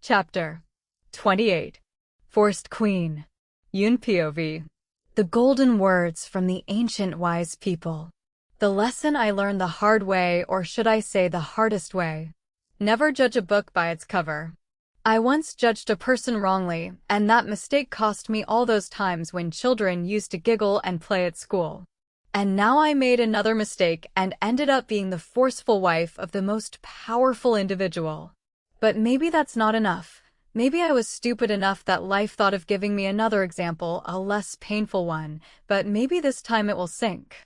Chapter 28. Forced Queen. Yoon POV. The golden words from the ancient wise people. The lesson I learned the hard way, or should I say the hardest way. Never judge a book by its cover. I once judged a person wrongly, and that mistake cost me all those times when children used to giggle and play at school. And now I made another mistake and ended up being the forceful wife of the most powerful individual. But maybe that's not enough. Maybe I was stupid enough that life thought of giving me another example, a less painful one, but maybe this time it will sink.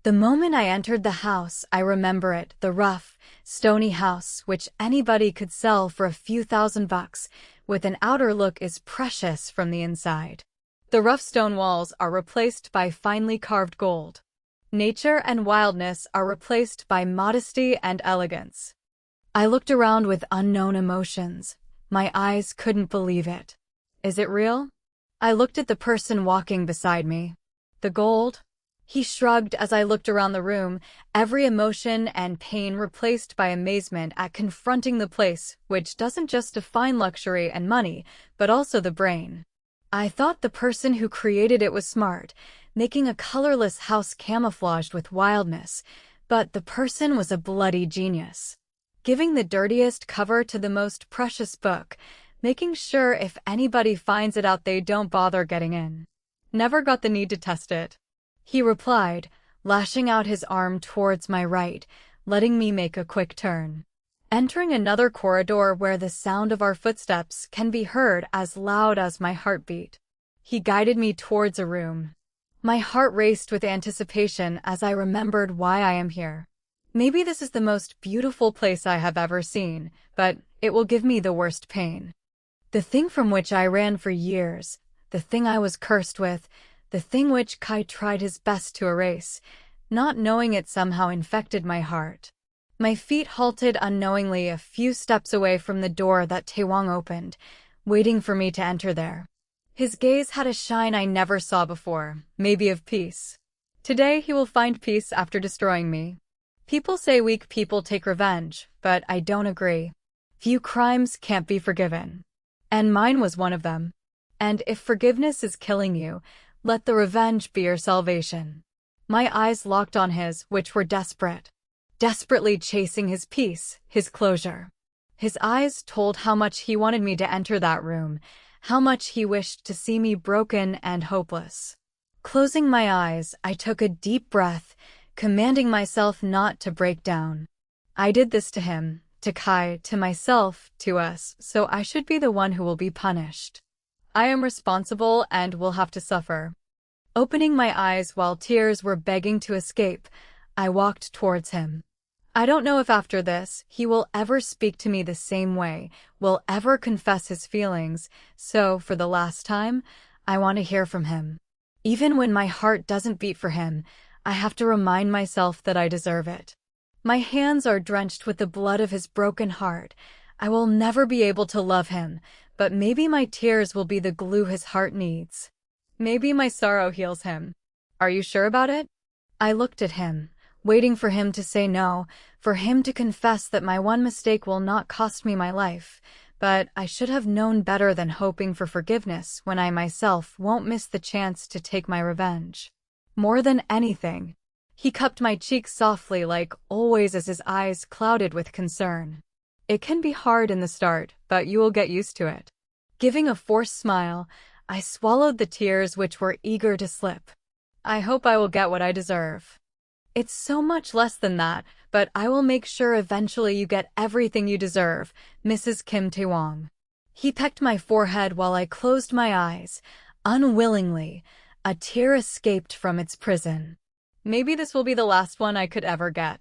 The moment I entered the house, I remember it, the rough, stony house, which anybody could sell for a few $1,000s, with an outer look is precious from the inside. The rough stone walls are replaced by finely carved gold. Nature and wildness are replaced by modesty and elegance. I looked around with unknown emotions. My eyes couldn't believe it. Is it real? I looked at the person walking beside me. The gold? He shrugged as I looked around the room, every emotion and pain replaced by amazement at confronting the place, which doesn't just define luxury and money, but also the brain. I thought the person who created it was smart, making a colorless house camouflaged with wildness, but the person was a bloody genius. Giving the dirtiest cover to the most precious book, making sure if anybody finds it out they don't bother getting in. Never got the need to test it. He replied, lashing out his arm towards my right, letting me make a quick turn. Entering another corridor where the sound of our footsteps can be heard as loud as my heartbeat. He guided me towards a room. My heart raced with anticipation as I remembered why I am here. Maybe this is the most beautiful place I have ever seen, but it will give me the worst pain. The thing from which I ran for years, the thing I was cursed with, the thing which Kai tried his best to erase, not knowing it somehow infected my heart. My feet halted unknowingly a few steps away from the door that Taewang opened, waiting for me to enter there. His gaze had a shine I never saw before, maybe of peace. Today he will find peace after destroying me. People say weak people take revenge, but I don't agree. Few crimes can't be forgiven. And mine was one of them. And if forgiveness is killing you, let the revenge be your salvation. My eyes locked on his, which were desperate. Desperately chasing his peace, his closure. His eyes told how much he wanted me to enter that room, how much he wished to see me broken and hopeless. Closing my eyes, I took a deep breath, commanding myself not to break down. I did this to him, to Kai, to myself, to us, so I should be the one who will be punished. I am responsible and will have to suffer. Opening my eyes while tears were begging to escape, I walked towards him. I don't know if after this, he will ever speak to me the same way, will ever confess his feelings, so, for the last time, I want to hear from him. Even when my heart doesn't beat for him, I have to remind myself that I deserve it. My hands are drenched with the blood of his broken heart. I will never be able to love him, but maybe my tears will be the glue his heart needs. Maybe my sorrow heals him. Are you sure about it? I looked at him, waiting for him to say no, for him to confess that my one mistake will not cost me my life, but I should have known better than hoping for forgiveness when I myself won't miss the chance to take my revenge. More than anything, he cupped my cheek softly like always as his eyes clouded with concern. It can be hard in the start, but you will get used to it. Giving a forced smile, I swallowed the tears which were eager to slip. I hope I will get what I deserve. It's so much less than that, but I will make sure eventually you get everything you deserve, Mrs. Kim Taewang. He pecked my forehead while I closed my eyes. Unwillingly, a tear escaped from its prison. Maybe this will be the last one I could ever get.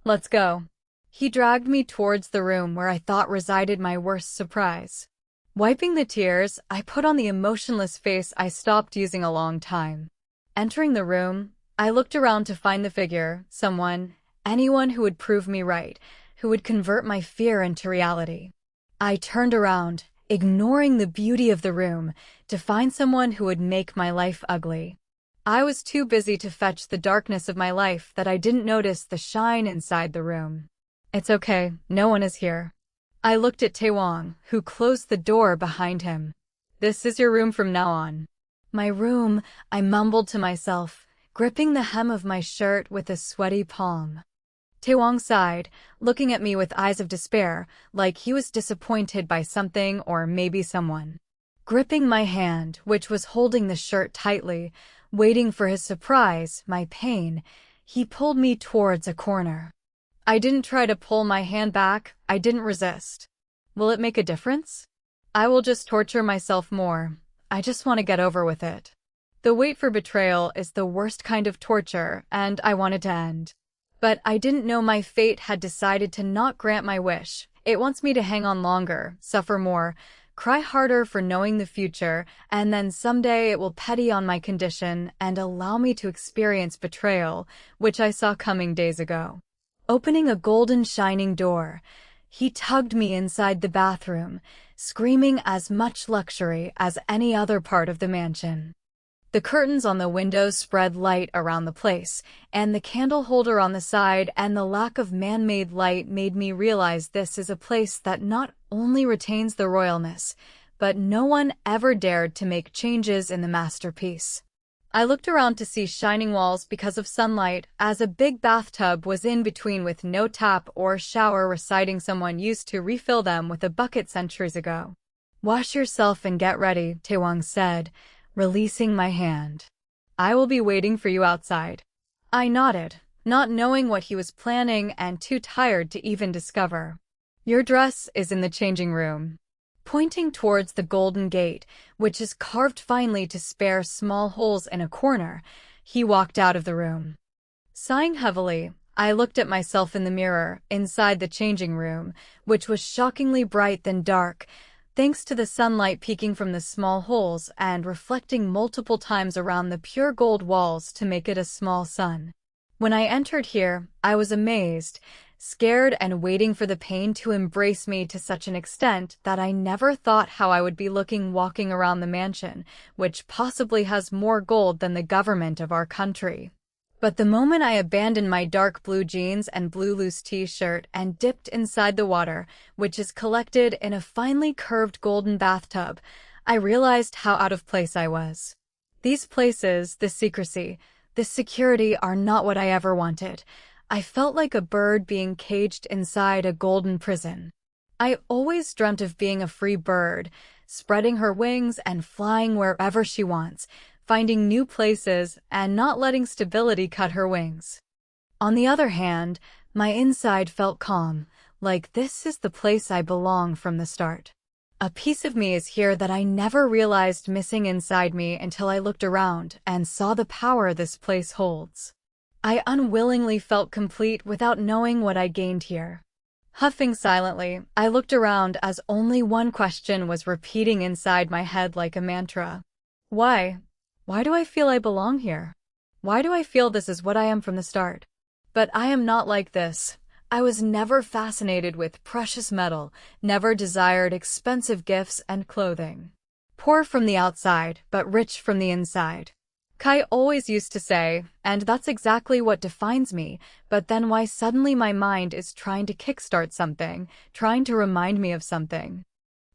Let's go. He dragged me towards the room where I thought resided my worst surprise. Wiping the tears, I put on the emotionless face I stopped using a long time. Entering the room, I looked around to find the figure, anyone who would prove me right, who would convert my fear into reality. I turned around, ignoring the beauty of the room, to find someone who would make my life ugly. I was too busy to fetch the darkness of my life that I didn't notice the shine inside the room. It's okay, no one is here. I looked at Taewang, who closed the door behind him. This is your room from now on. My room, I mumbled to myself, gripping the hem of my shirt with a sweaty palm. Taewang sighed, looking at me with eyes of despair, like he was disappointed by something or maybe someone. Gripping my hand, which was holding the shirt tightly, waiting for his surprise, my pain, he pulled me towards a corner. I didn't try to pull my hand back, I didn't resist. Will it make a difference? I will just torture myself more. I just want to get over with it. The wait for betrayal is the worst kind of torture, and I wanted to end. But I didn't know my fate had decided to not grant my wish. It wants me to hang on longer, suffer more, cry harder for knowing the future, and then someday it will petty on my condition and allow me to experience betrayal, which I saw coming days ago. Opening a golden shining door, he tugged me inside the bathroom, screaming as much luxury as any other part of the mansion. The curtains on the windows spread light around the place, and the candle holder on the side and the lack of man-made light made me realize this is a place that not only retains the royalness, but no one ever dared to make changes in the masterpiece. I looked around to see shining walls because of sunlight, as a big bathtub was in between with no tap or shower, reciting someone used to refill them with a bucket centuries ago. Wash yourself and get ready, Taewang said, releasing my hand. I will be waiting for you outside. I nodded, not knowing what he was planning and too tired to even discover. Your dress is in the changing room. Pointing towards the golden gate, which is carved finely to spare small holes in a corner, he walked out of the room. Sighing heavily, I looked at myself in the mirror inside the changing room, which was shockingly bright than dark, thanks to the sunlight peeking from the small holes and reflecting multiple times around the pure gold walls to make it a small sun. When I entered here, I was amazed, scared and waiting for the pain to embrace me to such an extent that I never thought how I would be looking walking around the mansion, which possibly has more gold than the government of our country. But the moment I abandoned my dark blue jeans and blue loose t-shirt and dipped inside the water, which is collected in a finely curved golden bathtub, I realized how out of place I was. These places, the secrecy, the security are not what I ever wanted. I felt like a bird being caged inside a golden prison. I always dreamt of being a free bird, spreading her wings and flying wherever she wants, finding new places and not letting stability cut her wings. On the other hand, my inside felt calm, like this is the place I belong from the start. A piece of me is here that I never realized missing inside me until I looked around and saw the power this place holds. I unwillingly felt complete without knowing what I gained here. Huffing silently, I looked around as only one question was repeating inside my head like a mantra. Why? Why do I feel I belong here? Why do I feel this is what I am from the start? But I am not like this. I was never fascinated with precious metal, never desired expensive gifts and clothing. Poor from the outside, but rich from the inside. Kai always used to say, and that's exactly what defines me, but then why suddenly my mind is trying to kickstart something, trying to remind me of something.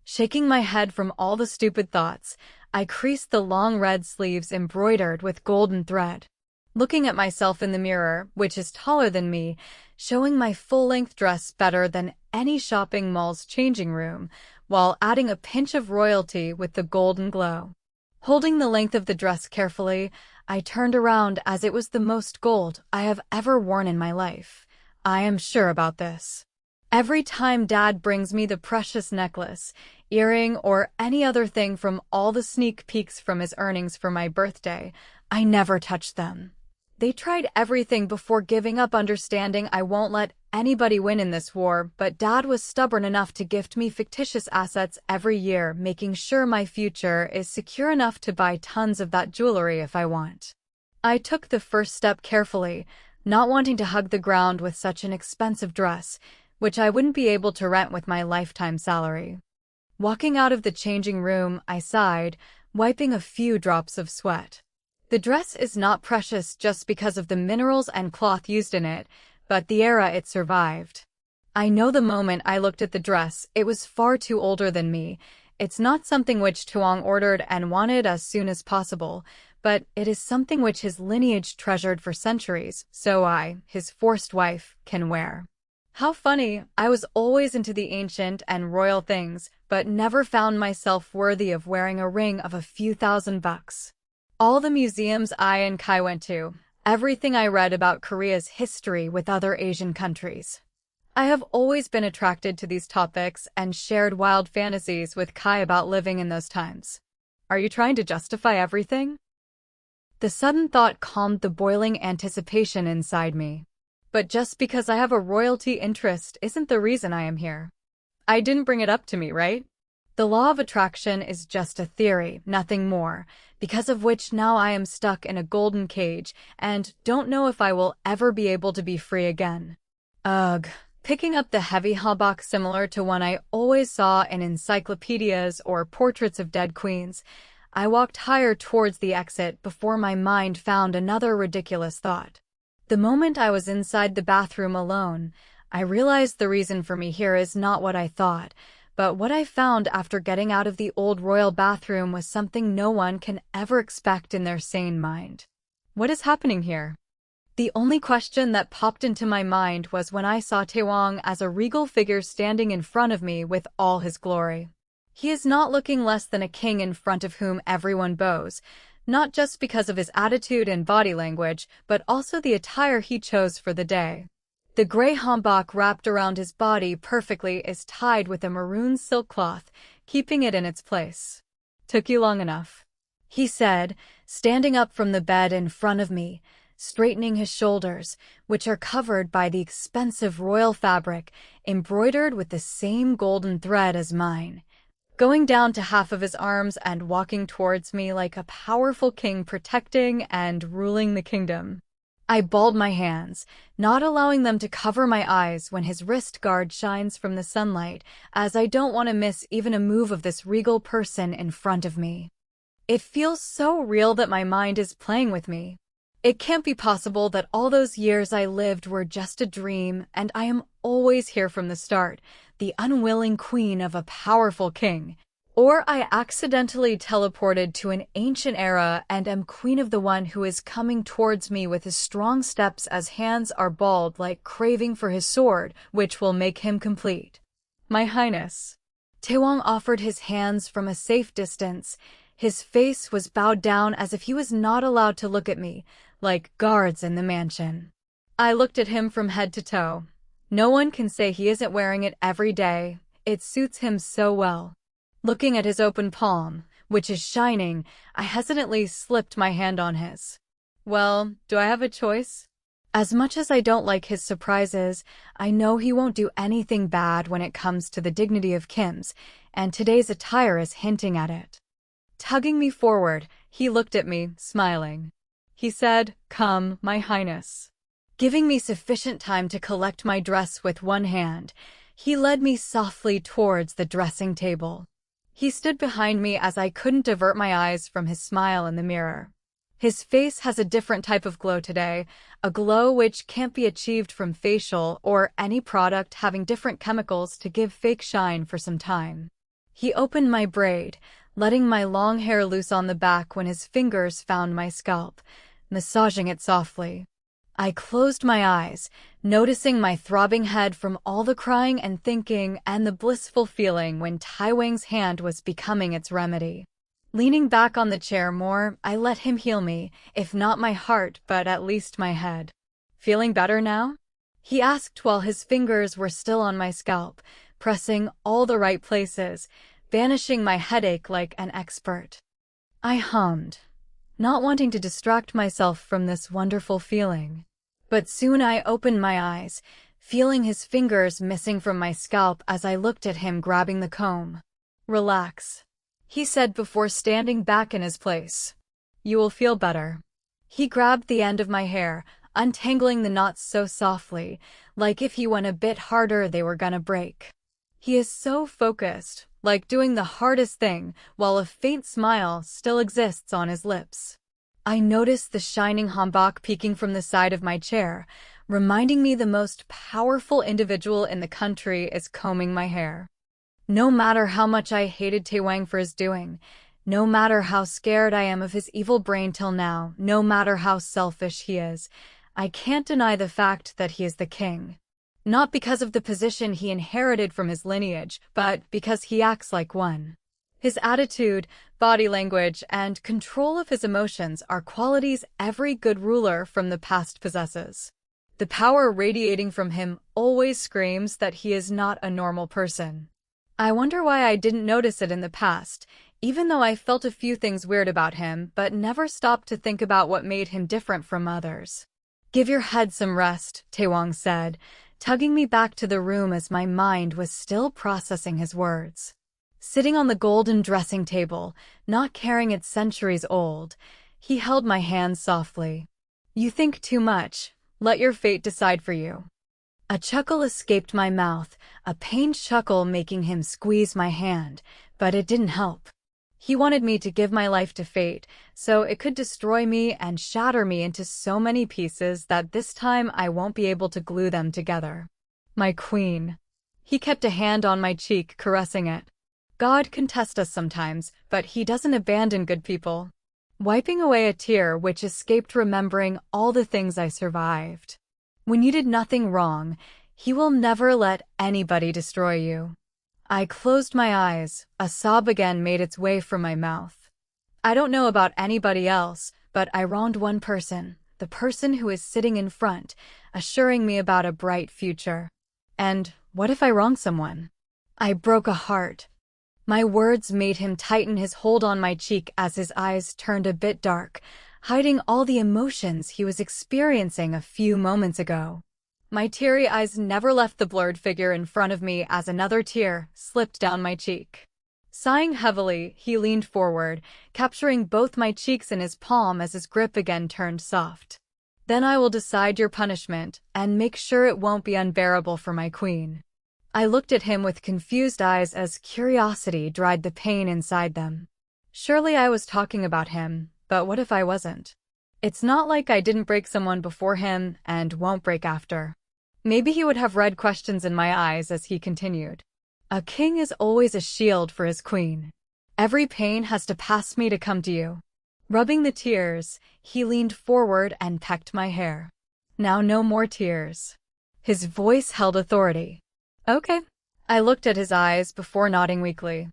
Shaking my head from all the stupid thoughts, I creased the long red sleeves embroidered with golden thread. Looking at myself in the mirror, which is taller than me, showing my full-length dress better than any shopping mall's changing room, while adding a pinch of royalty with the golden glow. Holding the length of the dress carefully, I turned around as it was the most gold I have ever worn in my life. I am sure about this. Every time Dad brings me the precious necklace, earring, or any other thing from all the sneak peeks from his earnings for my birthday, I never touch them. They tried everything before giving up, understanding I won't let anybody win in this war, but Dad was stubborn enough to gift me fictitious assets every year, making sure my future is secure enough to buy tons of that jewelry if I want. I took the first step carefully, not wanting to hug the ground with such an expensive dress, which I wouldn't be able to rent with my lifetime salary. Walking out of the changing room, I sighed, wiping a few drops of sweat. The dress is not precious just because of the minerals and cloth used in it, but the era it survived. I know the moment I looked at the dress, it was far too older than me. It's not something which Taewang ordered and wanted as soon as possible, but it is something which his lineage treasured for centuries, so I, his forced wife, can wear. How funny, I was always into the ancient and royal things, but never found myself worthy of wearing a ring of a few $1,000. All the museums I and Kai went to, everything I read about Korea's history with other Asian countries. I have always been attracted to these topics and shared wild fantasies with Kai about living in those times. Are you trying to justify everything? The sudden thought calmed the boiling anticipation inside me. But just because I have a royalty interest isn't the reason I am here. I didn't bring it up to me, right? The law of attraction is just a theory, nothing more, because of which now I am stuck in a golden cage and don't know if I will ever be able to be free again. Ugh. Picking up the heavy hanbok similar to one I always saw in encyclopedias or portraits of dead queens, I walked higher towards the exit before my mind found another ridiculous thought. The moment I was inside the bathroom alone, I realized the reason for me here is not what I thought, but what I found after getting out of the old royal bathroom was something no one can ever expect in their sane mind. What is happening here? The only question that popped into my mind was when I saw Taewang as a regal figure standing in front of me with all his glory. He is not looking less than a king in front of whom everyone bows, not just because of his attitude and body language, but also the attire he chose for the day. The gray hanbok wrapped around his body perfectly is tied with a maroon silk cloth, keeping it in its place. "Took you long enough," he said, standing up from the bed in front of me, straightening his shoulders, which are covered by the expensive royal fabric, embroidered with the same golden thread as mine, going down to half of his arms and walking towards me like a powerful king protecting and ruling the kingdom. I balled my hands, not allowing them to cover my eyes when his wrist guard shines from the sunlight, as I don't want to miss even a move of this regal person in front of me. It feels so real that my mind is playing with me. It can't be possible that all those years I lived were just a dream, and I am always here from the start, the unwilling queen of a powerful king. Or I accidentally teleported to an ancient era and am queen of the one who is coming towards me with his strong steps as hands are balled like craving for his sword, which will make him complete. "My Highness." Taewang offered his hands from a safe distance. His face was bowed down as if he was not allowed to look at me, like guards in the mansion. I looked at him from head to toe. No one can say he isn't wearing it every day. It suits him so well. Looking at his open palm, which is shining, I hesitantly slipped my hand on his. Well, do I have a choice? As much as I don't like his surprises, I know he won't do anything bad when it comes to the dignity of Kim's, and today's attire is hinting at it. Tugging me forward, he looked at me, smiling. He said, "Come, my Highness." Giving me sufficient time to collect my dress with one hand, he led me softly towards the dressing table. He stood behind me as I couldn't divert my eyes from his smile in the mirror. His face has a different type of glow today, a glow which can't be achieved from facial or any product having different chemicals to give fake shine for some time. He opened my braid, letting my long hair loose on the back when his fingers found my scalp, massaging it softly. I closed my eyes, noticing my throbbing head from all the crying and thinking and the blissful feeling when Taewang's hand was becoming its remedy. Leaning back on the chair more, I let him heal me, if not my heart, but at least my head. "Feeling better now?" he asked while his fingers were still on my scalp, pressing all the right places, banishing my headache like an expert. I hummed, not wanting to distract myself from this wonderful feeling. But soon I opened my eyes, feeling his fingers missing from my scalp as I looked at him grabbing the comb. "Relax," he said before standing back in his place. "You will feel better." He grabbed the end of my hair, untangling the knots so softly, like if he went a bit harder they were gonna break. He is so focused, like doing the hardest thing, while a faint smile still exists on his lips. I noticed the shining hanbok peeking from the side of my chair, reminding me the most powerful individual in the country is combing my hair. No matter how much I hated Taewang for his doing, no matter how scared I am of his evil brain till now, no matter how selfish he is, I can't deny the fact that he is the king. Not because of the position he inherited from his lineage, but because he acts like one. His attitude, body language, and control of his emotions are qualities every good ruler from the past possesses. The power radiating from him always screams that he is not a normal person. I wonder why I didn't notice it in the past, even though I felt a few things weird about him, but never stopped to think about what made him different from others. "Give your head some rest," Taewang said, tugging me back to the room as my mind was still processing his words. Sitting on the golden dressing table, not caring it's centuries old, he held my hand softly. "You think too much. Let your fate decide for you." A chuckle escaped my mouth, a pained chuckle making him squeeze my hand, but it didn't help. He wanted me to give my life to fate, so it could destroy me and shatter me into so many pieces that this time I won't be able to glue them together. "My queen." He kept a hand on my cheek, caressing it. "God can test us sometimes, but he doesn't abandon good people." Wiping away a tear which escaped remembering all the things I survived. "When you did nothing wrong, he will never let anybody destroy you." I closed my eyes, a sob again made its way from my mouth. I don't know about anybody else, but I wronged one person, the person who is sitting in front, assuring me about a bright future. And what if I wrong someone? I broke a heart. My words made him tighten his hold on my cheek as his eyes turned a bit dark, hiding all the emotions he was experiencing a few moments ago. My teary eyes never left the blurred figure in front of me as another tear slipped down my cheek. Sighing heavily, he leaned forward, capturing both my cheeks in his palm as his grip again turned soft. "Then I will decide your punishment and make sure it won't be unbearable for my queen." I looked at him with confused eyes as curiosity dried the pain inside them. Surely I was talking about him, but what if I wasn't? It's not like I didn't break someone before him and won't break after. Maybe he would have read questions in my eyes as he continued. "A king is always a shield for his queen. Every pain has to pass me to come to you." Rubbing the tears, he leaned forward and pecked my hair. "Now no more tears." His voice held authority. "Okay." I looked at his eyes before nodding weakly.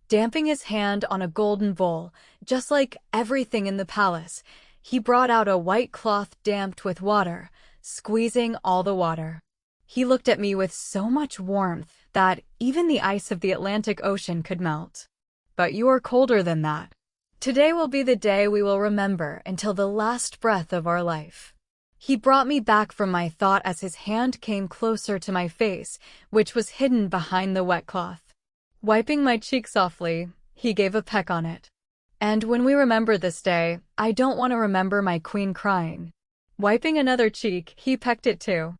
Damping his hand on a golden bowl, just like everything in the palace, he brought out a white cloth damped with water, squeezing all the water. He looked at me with so much warmth that even the ice of the Atlantic Ocean could melt. "But you are colder than that. Today will be the day we will remember until the last breath of our life." He brought me back from my thought as his hand came closer to my face, which was hidden behind the wet cloth. Wiping my cheek softly, he gave a peck on it. "And when we remember this day, I don't want to remember my queen crying." Wiping another cheek, he pecked it too.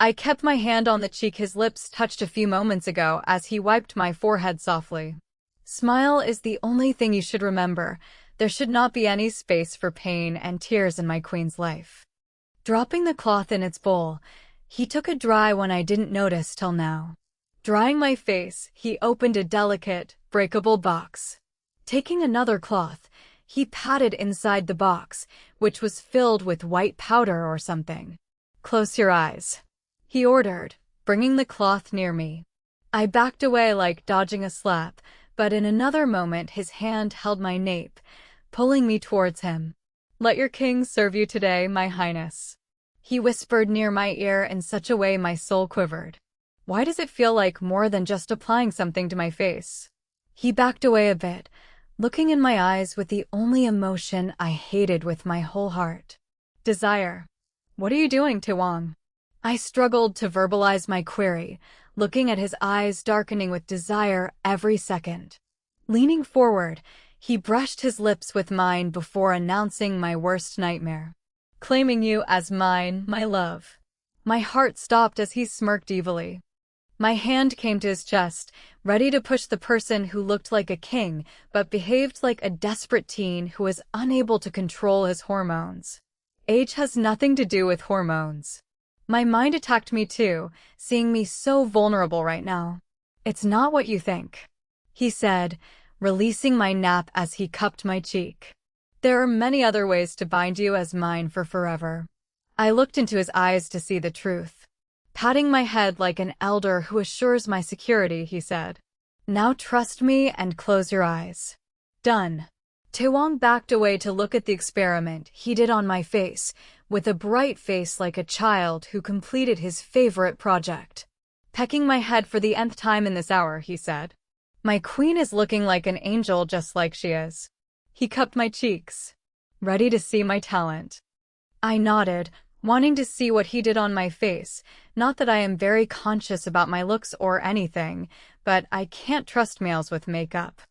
I kept my hand on the cheek his lips touched a few moments ago as he wiped my forehead softly. "Smile is the only thing you should remember. There should not be any space for pain and tears in my queen's life." Dropping the cloth in its bowl, he took a dry one I didn't notice till now. Drying my face, he opened a delicate, breakable box. Taking another cloth, he patted inside the box, which was filled with white powder or something. "Close your eyes," he ordered, bringing the cloth near me. I backed away like dodging a slap, but in another moment his hand held my nape, pulling me towards him. "Let your king serve you today, my highness," he whispered near my ear in such a way my soul quivered. Why does it feel like more than just applying something to my face? He backed away a bit, looking in my eyes with the only emotion I hated with my whole heart. Desire. "What are you doing, Taewang?" I struggled to verbalize my query, looking at his eyes darkening with desire every second. Leaning forward, he brushed his lips with mine before announcing my worst nightmare. "Claiming you as mine, my love." My heart stopped as he smirked evilly. My hand came to his chest, ready to push the person who looked like a king but behaved like a desperate teen who was unable to control his hormones. Age has nothing to do with hormones. My mind attacked me too, seeing me so vulnerable right now. "It's not what you think," he said, releasing my nap as he cupped my cheek. "There are many other ways to bind you as mine for forever." I looked into his eyes to see the truth. Patting my head like an elder who assures my security, he said, "Now trust me and close your eyes." "Done." Taewang backed away to look at the experiment he did on my face, with a bright face like a child who completed his favorite project. "Pecking my head for the nth time in this hour," he said. "My queen is looking like an angel just like she is." He cupped my cheeks. "Ready to see my talent?" I nodded, wanting to see what he did on my face. Not that I am very conscious about my looks or anything, but I can't trust males with makeup.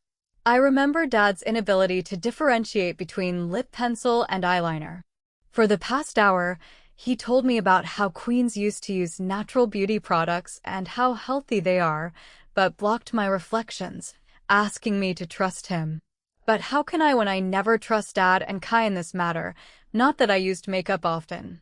I remember Dad's inability to differentiate between lip pencil and eyeliner. For the past hour, he told me about how queens used to use natural beauty products and how healthy they are, but blocked my reflections, asking me to trust him. But how can I when I never trust Dad and Kai in this matter? Not that I used makeup often.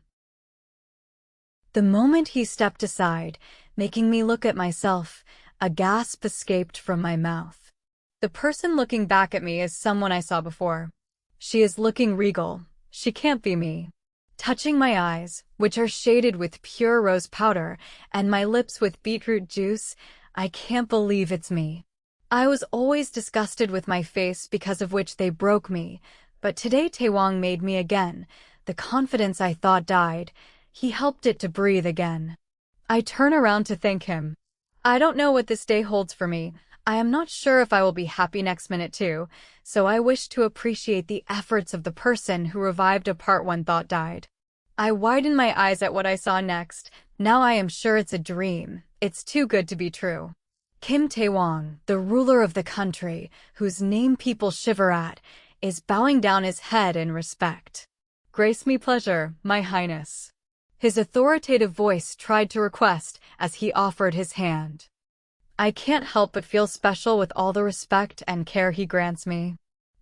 The moment he stepped aside, making me look at myself, a gasp escaped from my mouth. The person looking back at me is someone I saw before. She is looking regal. She can't be me. Touching my eyes, which are shaded with pure rose powder, and my lips with beetroot juice, I can't believe it's me. I was always disgusted with my face because of which they broke me, but today Taewang made me again. The confidence I thought died, he helped it to breathe again. I turn around to thank him. I don't know what this day holds for me. I am not sure if I will be happy next minute too, so I wish to appreciate the efforts of the person who revived a part one thought died. I widened my eyes at what I saw next. Now I am sure it's a dream. It's too good to be true. Kim Taewang, the ruler of the country, whose name people shiver at, is bowing down his head in respect. "Grace me pleasure, my highness." His authoritative voice tried to request as he offered his hand. I can't help but feel special with all the respect and care he grants me.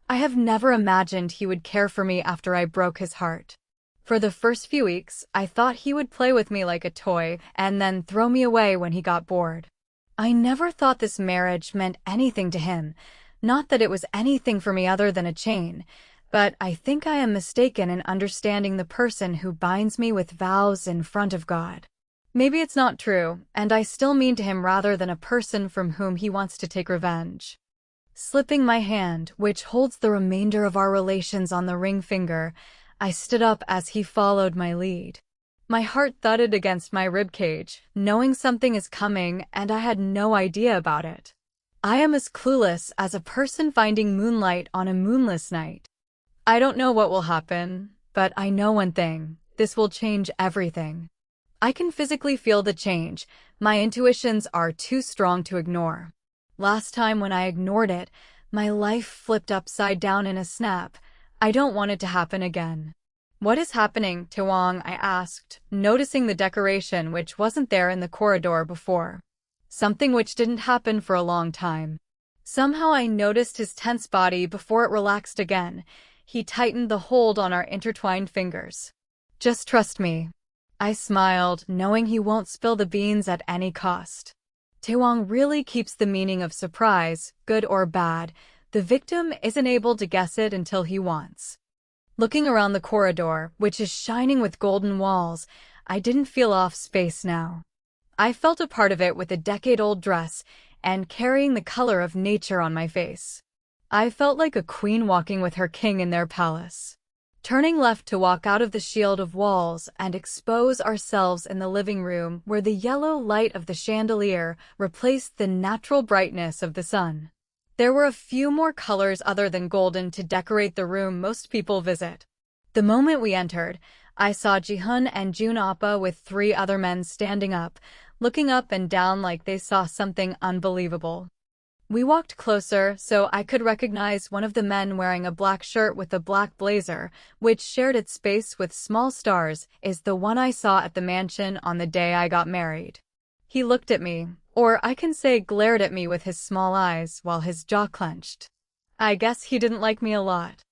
I have never imagined he would care for me after I broke his heart. For the first few weeks, I thought he would play with me like a toy and then throw me away when he got bored. I never thought this marriage meant anything to him, not that it was anything for me other than a chain, but I think I am mistaken in understanding the person who binds me with vows in front of God. Maybe it's not true, and I still mean to him rather than a person from whom he wants to take revenge. Slipping my hand, which holds the remainder of our relations on the ring finger, I stood up as he followed my lead. My heart thudded against my ribcage, knowing something is coming, and I had no idea about it. I am as clueless as a person finding moonlight on a moonless night. I don't know what will happen, but I know one thing: this will change everything. I can physically feel the change. My intuitions are too strong to ignore. Last time when I ignored it, my life flipped upside down in a snap. I don't want it to happen again. "What is happening, Taewang?" I asked, noticing the decoration which wasn't there in the corridor before. Something which didn't happen for a long time. Somehow I noticed his tense body before it relaxed again. He tightened the hold on our intertwined fingers. "Just trust me." I smiled, knowing he won't spill the beans at any cost. Taewang really keeps the meaning of surprise, good or bad. The victim isn't able to guess it until he wants. Looking around the corridor, which is shining with golden walls, I didn't feel off space now. I felt a part of it with a decade-old dress and carrying the color of nature on my face. I felt like a queen walking with her king in their palace. Turning left to walk out of the shield of walls and expose ourselves in the living room where the yellow light of the chandelier replaced the natural brightness of the sun. There were a few more colors other than golden to decorate the room most people visit. The moment we entered, I saw Jihoon and Jun Appa with 3 other men standing up, looking up and down like they saw something unbelievable. We walked closer so I could recognize one of the men wearing a black shirt with a black blazer, which shared its space with small stars, is the one I saw at the mansion on the day I got married. He looked at me, or I can say glared at me with his small eyes while his jaw clenched. I guess he didn't like me a lot.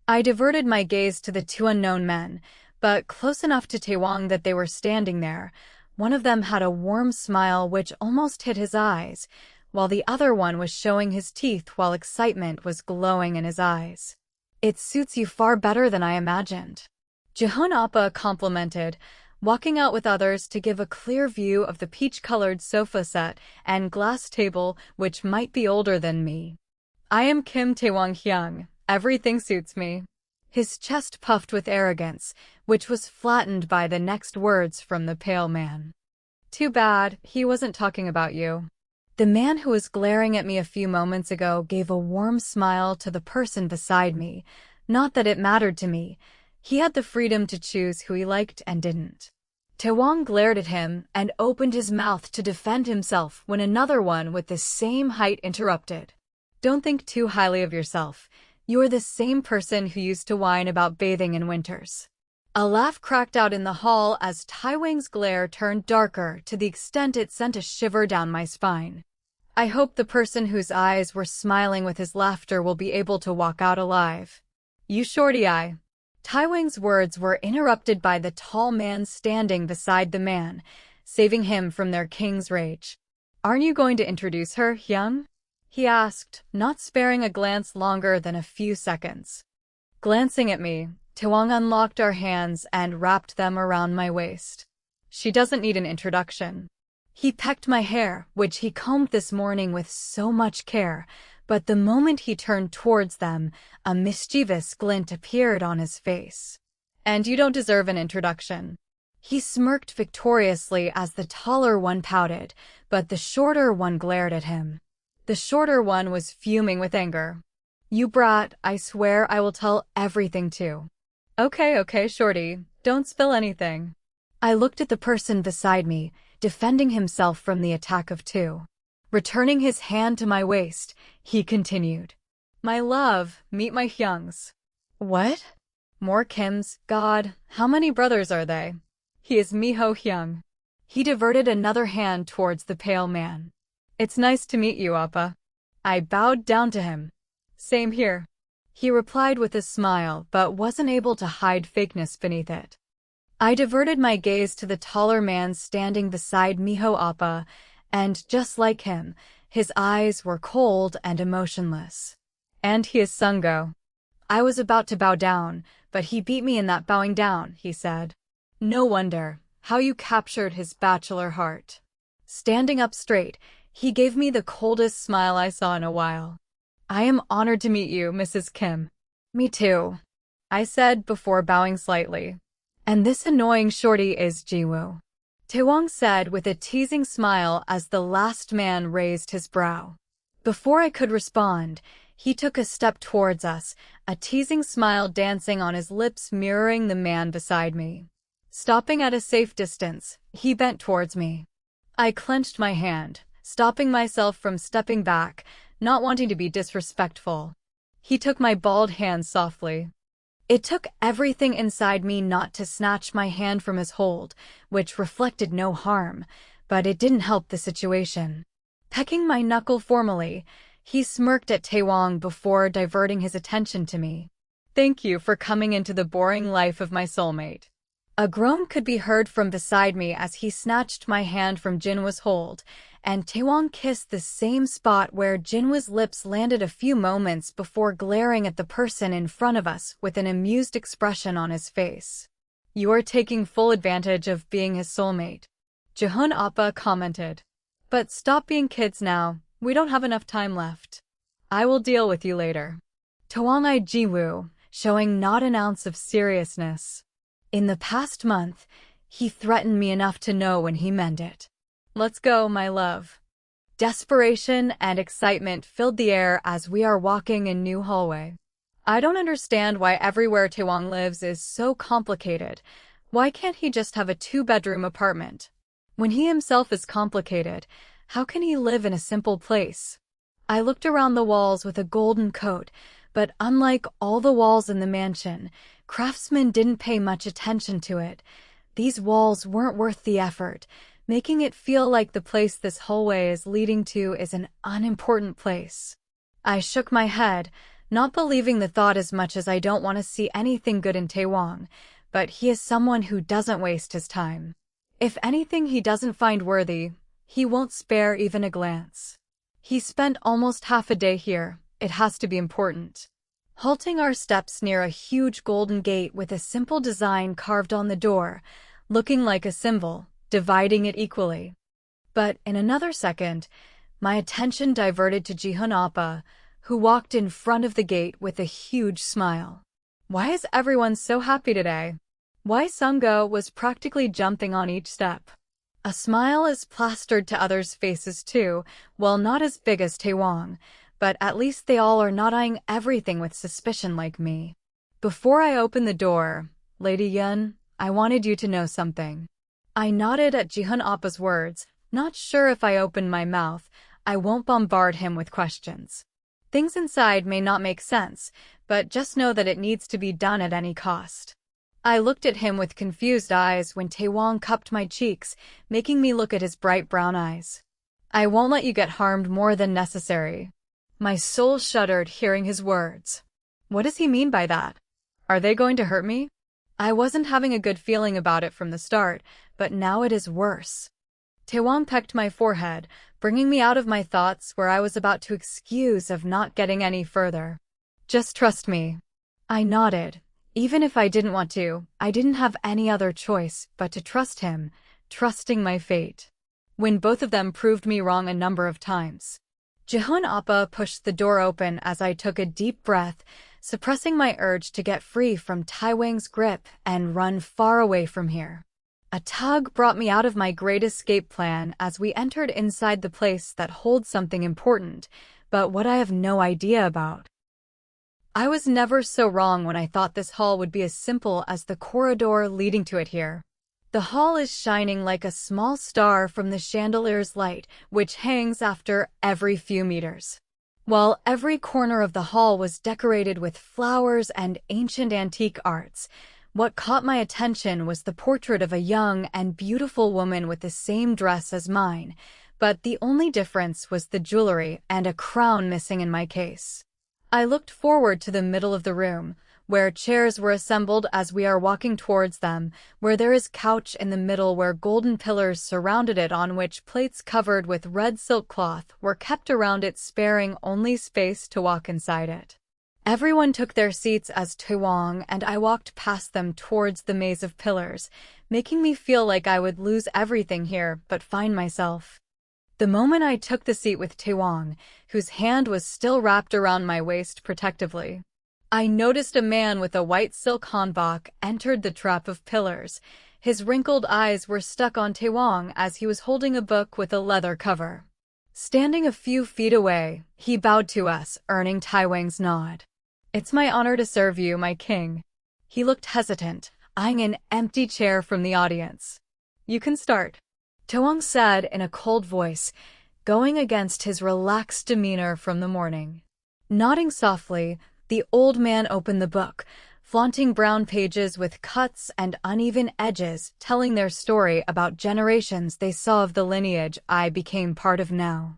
I diverted my gaze to the 2 unknown men, but close enough to Taewang that they were standing there. One of them had a warm smile which almost hid his eyes, while the other one was showing his teeth while excitement was glowing in his eyes. "It suits you far better than I imagined," Jihun Appa complimented, walking out with others to give a clear view of the peach-colored sofa set and glass table which might be older than me. "I am Kim Taewang Hyung. Everything suits me." His chest puffed with arrogance, which was flattened by the next words from the pale man. "Too bad, he wasn't talking about you." The man who was glaring at me a few moments ago gave a warm smile to the person beside me. Not that it mattered to me. He had the freedom to choose who he liked and didn't. Taewang glared at him and opened his mouth to defend himself when another one with the same height interrupted. "Don't think too highly of yourself. You're the same person who used to whine about bathing in winters." A laugh cracked out in the hall as Taewang's glare turned darker to the extent it sent a shiver down my spine. I hope the person whose eyes were smiling with his laughter will be able to walk out alive. "You shorty eye." Taewang's words were interrupted by the tall man standing beside the man, saving him from their king's rage. "Aren't you going to introduce her, Hyung?" he asked, not sparing a glance longer than a few seconds. Glancing at me, Taewang unlocked our hands and wrapped them around my waist. "She doesn't need an introduction." He pecked my hair, which he combed this morning with so much care, but the moment he turned towards them, a mischievous glint appeared on his face. "And you don't deserve an introduction." He smirked victoriously as the taller one pouted, but the shorter one glared at him. The shorter one was fuming with anger. "You brat, I swear I will tell everything too." Okay, shorty, don't spill anything." I looked at the person beside me, defending himself from the attack of two. Returning his hand to my waist, he continued. "My love, meet my Hyungs." "What?" "More Kims. God, how many brothers are they?" "He is Miho Hyung." He diverted another hand towards the pale man. "It's nice to meet you, Appa." I bowed down to him. "Same here." He replied with a smile, but wasn't able to hide fakeness beneath it. I diverted my gaze to the taller man standing beside Miho Appa, and just like him, his eyes were cold and emotionless. "And he is Sungo." I was about to bow down, but he beat me in that bowing down, he said. "No wonder. How you captured his bachelor heart." Standing up straight, he gave me the coldest smile I saw in a while. "I am honored to meet you, Mrs. Kim." "Me too," I said before bowing slightly. "And this annoying shorty is Jiwoo," Taewang said with a teasing smile as the last man raised his brow. Before I could respond, he took a step towards us, a teasing smile dancing on his lips mirroring the man beside me. Stopping at a safe distance, he bent towards me. I clenched my hand, stopping myself from stepping back, not wanting to be disrespectful. He took my bald hand softly. It took everything inside me not to snatch my hand from his hold, which reflected no harm, but it didn't help the situation. Pecking my knuckle formally, he smirked at Taewang before diverting his attention to me. "Thank you for coming into the boring life of my soulmate." A groan could be heard from beside me as he snatched my hand from Jinwoo's hold, and Taewang kissed the same spot where Jinwoo's lips landed a few moments before glaring at the person in front of us with an amused expression on his face. "You are taking full advantage of being his soulmate," Jihun Appa commented. "But stop being kids now, we don't have enough time left. I will deal with you later." Taewang eyed Jiwoo, showing not an ounce of seriousness. In the past month, he threatened me enough to know when he meant it. "Let's go, my love." Desperation and excitement filled the air as we are walking in new hallway. I don't understand why everywhere Taewang lives is so complicated. Why can't he just have a 2-bedroom apartment? When he himself is complicated, how can he live in a simple place? I looked around the walls with a golden coat, but unlike all the walls in the mansion, craftsmen didn't pay much attention to it. These walls weren't worth the effort, making it feel like the place this hallway is leading to is an unimportant place. I shook my head, not believing the thought as much as I don't want to see anything good in Taewang, but he is someone who doesn't waste his time. If anything he doesn't find worthy, he won't spare even a glance. He spent almost half a day here. It has to be important. Halting our steps near a huge golden gate with a simple design carved on the door, looking like a symbol, dividing it equally. But in another second, my attention diverted to Jihoon Appa, who walked in front of the gate with a huge smile. Why is everyone so happy today? Why Sunggo was practically jumping on each step. A smile is plastered to others' faces too, well, not as big as Taewang, but at least they all are not eyeing everything with suspicion like me. Before I opened the door, Lady Yun, I wanted you to know something. I nodded at Jihoon Appa's words, not sure if I opened my mouth. I won't bombard him with questions. Things inside may not make sense, but just know that it needs to be done at any cost. I looked at him with confused eyes when Taewang cupped my cheeks, making me look at his bright brown eyes. I won't let you get harmed more than necessary. My soul shuddered hearing his words. What does he mean by that? Are they going to hurt me? I wasn't having a good feeling about it from the start, but now it is worse. Taewang pecked my forehead, bringing me out of my thoughts where I was about to excuse of not getting any further. Just trust me. I nodded. Even if I didn't want to, I didn't have any other choice but to trust him, trusting my fate. When both of them proved me wrong a number of times. Jihoon Appa pushed the door open as I took a deep breath, suppressing my urge to get free from Taewang's grip and run far away from here. A tug brought me out of my great escape plan as we entered inside the place that holds something important, but what I have no idea about. I was never so wrong when I thought this hall would be as simple as the corridor leading to it here. The hall is shining like a small star from the chandelier's light, which hangs after every few meters. While every corner of the hall was decorated with flowers and ancient antique arts, what caught my attention was the portrait of a young and beautiful woman with the same dress as mine, but the only difference was the jewelry and a crown missing in my case. I looked forward to the middle of the room, where chairs were assembled as we are walking towards them, where there is couch in the middle where golden pillars surrounded it on which plates covered with red silk cloth were kept around it, sparing only space to walk inside it. Everyone took their seats as Taewang and I walked past them towards the maze of pillars, making me feel like I would lose everything here but find myself. The moment I took the seat with Taewang, whose hand was still wrapped around my waist protectively, I noticed a man with a white silk hanbok entered the trap of pillars. His wrinkled eyes were stuck on Taewang as he was holding a book with a leather cover. Standing a few feet away, he bowed to us, earning Taewang's nod. It's my honor to serve you, my king. He looked hesitant, eyeing an empty chair from the audience. You can start, Taewang said in a cold voice, going against his relaxed demeanor from the morning. Nodding softly, the old man opened the book, flaunting brown pages with cuts and uneven edges, telling their story about generations they saw of the lineage I became part of now.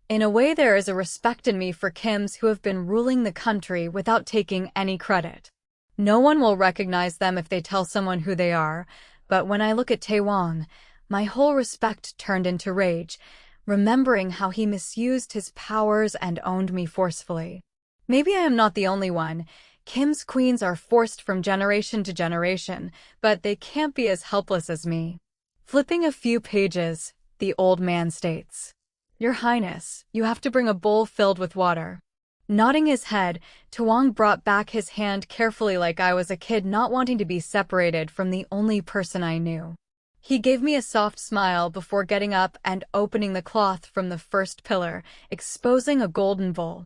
In a way, there is a respect in me for Kims who have been ruling the country without taking any credit. No one will recognize them if they tell someone who they are, but when I look at Taewang, my whole respect turned into rage, remembering how he misused his powers and owned me forcefully. Maybe I am not the only one. Kim's queens are forced from generation to generation, but they can't be as helpless as me. Flipping a few pages, the old man states, Your Highness, you have to bring a bowl filled with water. Nodding his head, Taewang brought back his hand carefully like I was a kid not wanting to be separated from the only person I knew. He gave me a soft smile before getting up and opening the cloth from the first pillar, exposing a golden bowl.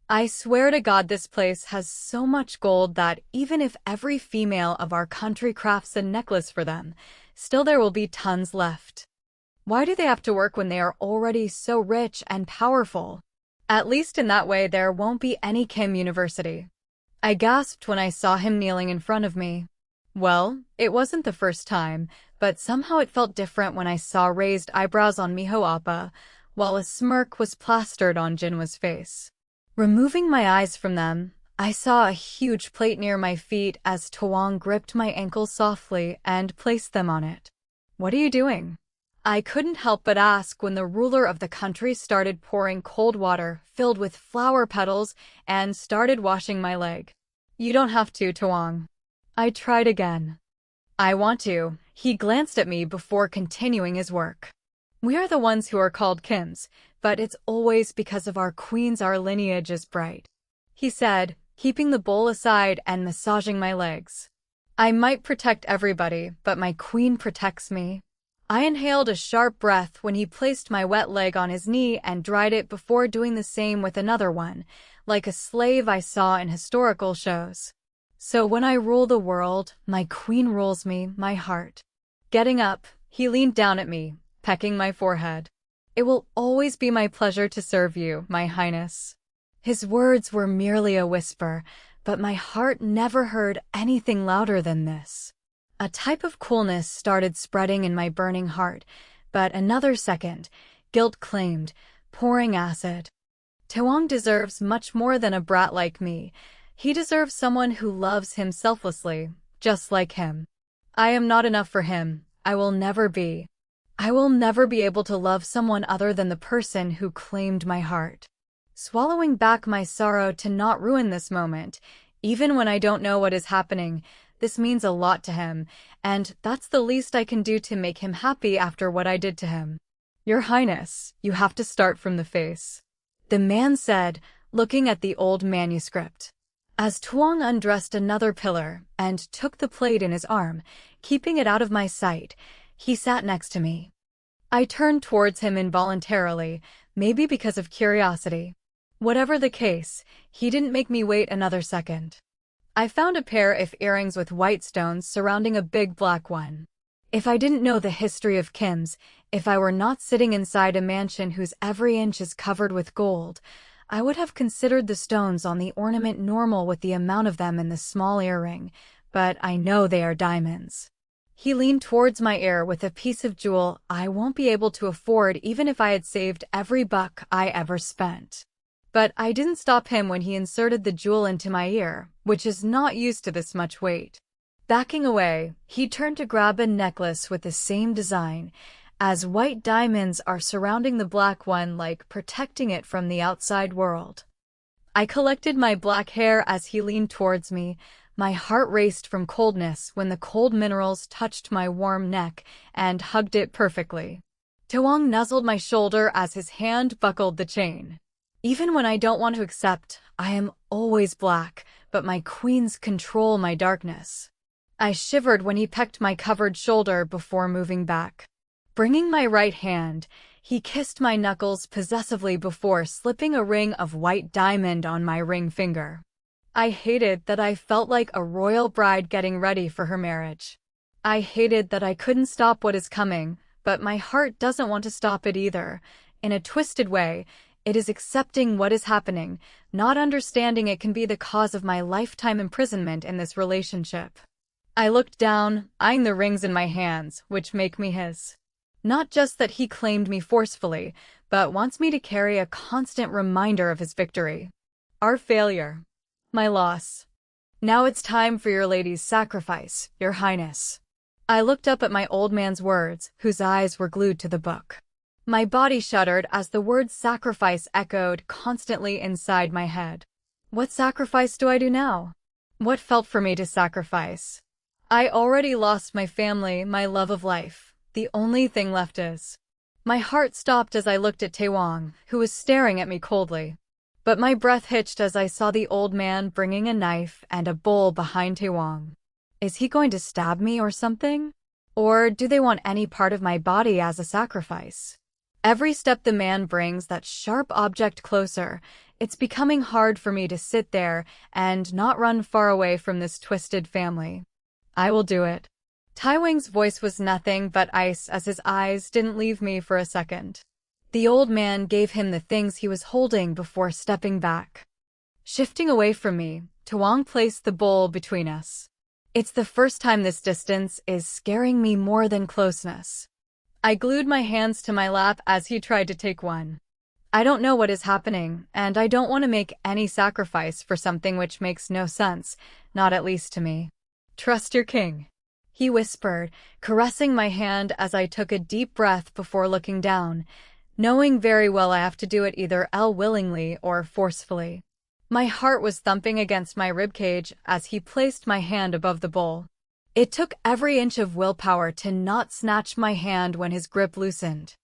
I swear to God this place has so much gold that even if every female of our country crafts a necklace for them, still there will be tons left. Why do they have to work when they are already so rich and powerful? At least in that way there won't be any Kim University. I gasped when I saw him kneeling in front of me. Well, it wasn't the first time, but somehow it felt different when I saw raised eyebrows on Miho Appa, while a smirk was plastered on Jinwa's face. Removing my eyes from them, I saw a huge plate near my feet as Taewang gripped my ankles softly and placed them on it. "What are you doing?" I couldn't help but ask when the ruler of the country started pouring cold water filled with flower petals and started washing my leg. "You don't have to, Taewang." I tried again. "I want to." He glanced at me before continuing his work. "We are the ones who are called Kims, but it's always because of our queens our lineage is bright," he said, keeping the bowl aside and massaging my legs. "I might protect everybody, but my queen protects me." I inhaled a sharp breath when he placed my wet leg on his knee and dried it before doing the same with another one, like a slave I saw in historical shows. "So when I rule the world, my queen rules me, my heart." Getting up, he leaned down at me, pecking my forehead. "It will always be my pleasure to serve you, my highness." His words were merely a whisper, but my heart never heard anything louder than this. A type of coolness started spreading in my burning heart, but another second, guilt claimed, pouring acid. Taewang deserves much more than a brat like me. He deserves someone who loves him selflessly, just like him. I am not enough for him. I will never be. I will never be able to love someone other than the person who claimed my heart. Swallowing back my sorrow to not ruin this moment, even when I don't know what is happening, this means a lot to him, and that's the least I can do to make him happy after what I did to him. "Your Highness, you have to start from the face," the man said, looking at the old manuscript. As Taewang undressed another pillar and took the plate in his arm, keeping it out of my sight, he sat next to me. I turned towards him involuntarily, maybe because of curiosity. Whatever the case, he didn't make me wait another second. I found a pair of earrings with white stones surrounding a big black one. If I didn't know the history of Kim's, if I were not sitting inside a mansion whose every inch is covered with gold, I would have considered the stones on the ornament normal with the amount of them in the small earring, but I know they are diamonds. He leaned towards my ear with a piece of jewel I won't be able to afford even if I had saved every buck I ever spent. But I didn't stop him when he inserted the jewel into my ear, which is not used to this much weight. Backing away, he turned to grab a necklace with the same design, as white diamonds are surrounding the black one like protecting it from the outside world. I collected my black hair as he leaned towards me. My heart raced from coldness when the cold minerals touched my warm neck and hugged it perfectly. Taewang nuzzled my shoulder as his hand buckled the chain. "Even when I don't want to accept, I am always black, but my queens control my darkness." I shivered when he pecked my covered shoulder before moving back. Bringing my right hand, he kissed my knuckles possessively before slipping a ring of white diamond on my ring finger. I hated that I felt like a royal bride getting ready for her marriage. I hated that I couldn't stop what is coming, but my heart doesn't want to stop it either. In a twisted way, it is accepting what is happening, not understanding it can be the cause of my lifetime imprisonment in this relationship. I looked down, eyeing the rings in my hands, which make me his. Not just that he claimed me forcefully, but wants me to carry a constant reminder of his victory. Our failure. My loss. "Now it's time for your lady's sacrifice, your highness." I looked up at my old man's words, whose eyes were glued to the book. My body shuddered as the word sacrifice echoed constantly inside my head. What sacrifice do I do now? What felt for me to sacrifice? I already lost my family, my love of life. The only thing left is. My heart stopped as I looked at Taewang, who was staring at me coldly. But my breath hitched as I saw the old man bringing a knife and a bowl behind Taewang. Is he going to stab me or something? Or do they want any part of my body as a sacrifice? Every step the man brings that sharp object closer, it's becoming hard for me to sit there and not run far away from this twisted family. I will do it. Taewang's voice was nothing but ice as his eyes didn't leave me for a second. The old man gave him the things he was holding before stepping back. Shifting away from me, Taewang placed the bowl between us. It's the first time this distance is scaring me more than closeness. I glued my hands to my lap as he tried to take one. I don't know what is happening, and I don't want to make any sacrifice for something which makes no sense, not at least to me. Trust your king, he whispered, caressing my hand as I took a deep breath before looking down, knowing very well I have to do it either willingly or forcefully. My heart was thumping against my ribcage as he placed my hand above the bowl. It took every inch of willpower to not snatch my hand when his grip loosened.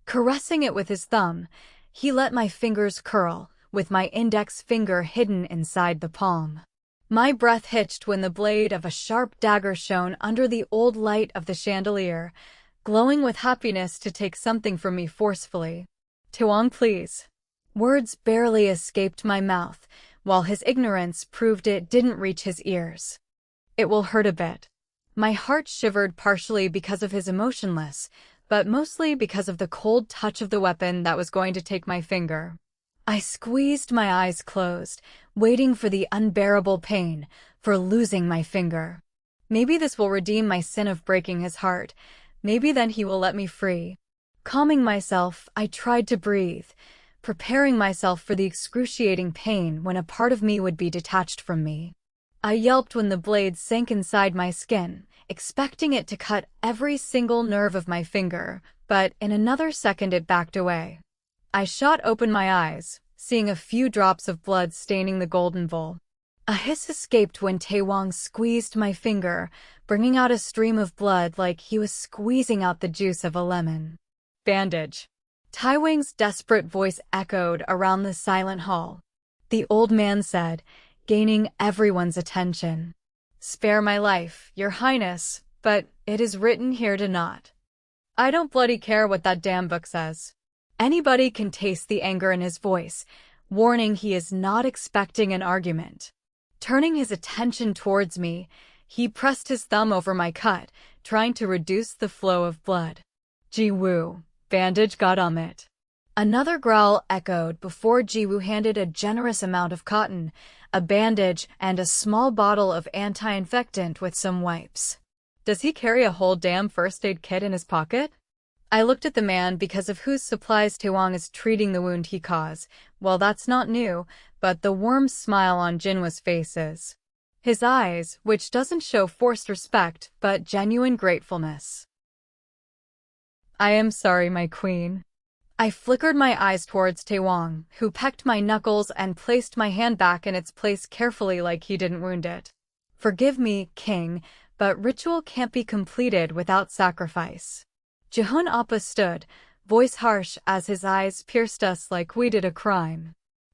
Caressing it with his thumb, he let my fingers curl, with my index finger hidden inside the palm. My breath hitched when the blade of a sharp dagger shone under the old light of the chandelier, glowing with happiness to take something from me forcefully. Taewang, please. Words barely escaped my mouth, while his ignorance proved it didn't reach his ears. It will hurt a bit. My heart shivered partially because of his emotionless, but mostly because of the cold touch of the weapon that was going to take my finger. I squeezed my eyes closed, waiting for the unbearable pain, for losing my finger. Maybe this will redeem my sin of breaking his heart. Maybe then he will let me free. Calming myself, I tried to breathe, preparing myself for the excruciating pain when a part of me would be detached from me. I yelped when the blade sank inside my skin, expecting it to cut every single nerve of my finger, but in another second it backed away. I shot open my eyes, seeing a few drops of blood staining the golden bowl. A hiss escaped when Taewang squeezed my finger, bringing out a stream of blood like he was squeezing out the juice of a lemon. Bandage. Taewang's desperate voice echoed around the silent hall. The old man said, gaining everyone's attention. Spare my life, your highness, but it is written here to not. I don't bloody care what that damn book says. Anybody can taste the anger in his voice, warning he is not expecting an argument. Turning his attention towards me, he pressed his thumb over my cut, trying to reduce the flow of blood. Ji-woo, bandage got on it. Another growl echoed before Ji-woo handed a generous amount of cotton, a bandage, and a small bottle of anti-infectant with some wipes. Does he carry a whole damn first aid kit in his pocket? I looked at the man because of whose supplies Taewang is treating the wound he caused. Well, that's not new, but the warm smile on Jinwa's face is. His eyes, which doesn't show forced respect, but genuine gratefulness. I am sorry, my queen. I flickered my eyes towards Taewang, who pecked my knuckles and placed my hand back in its place carefully like he didn't wound it. Forgive me, king, but ritual can't be completed without sacrifice. Jihun Appa stood, voice harsh as his eyes pierced us like we did a crime.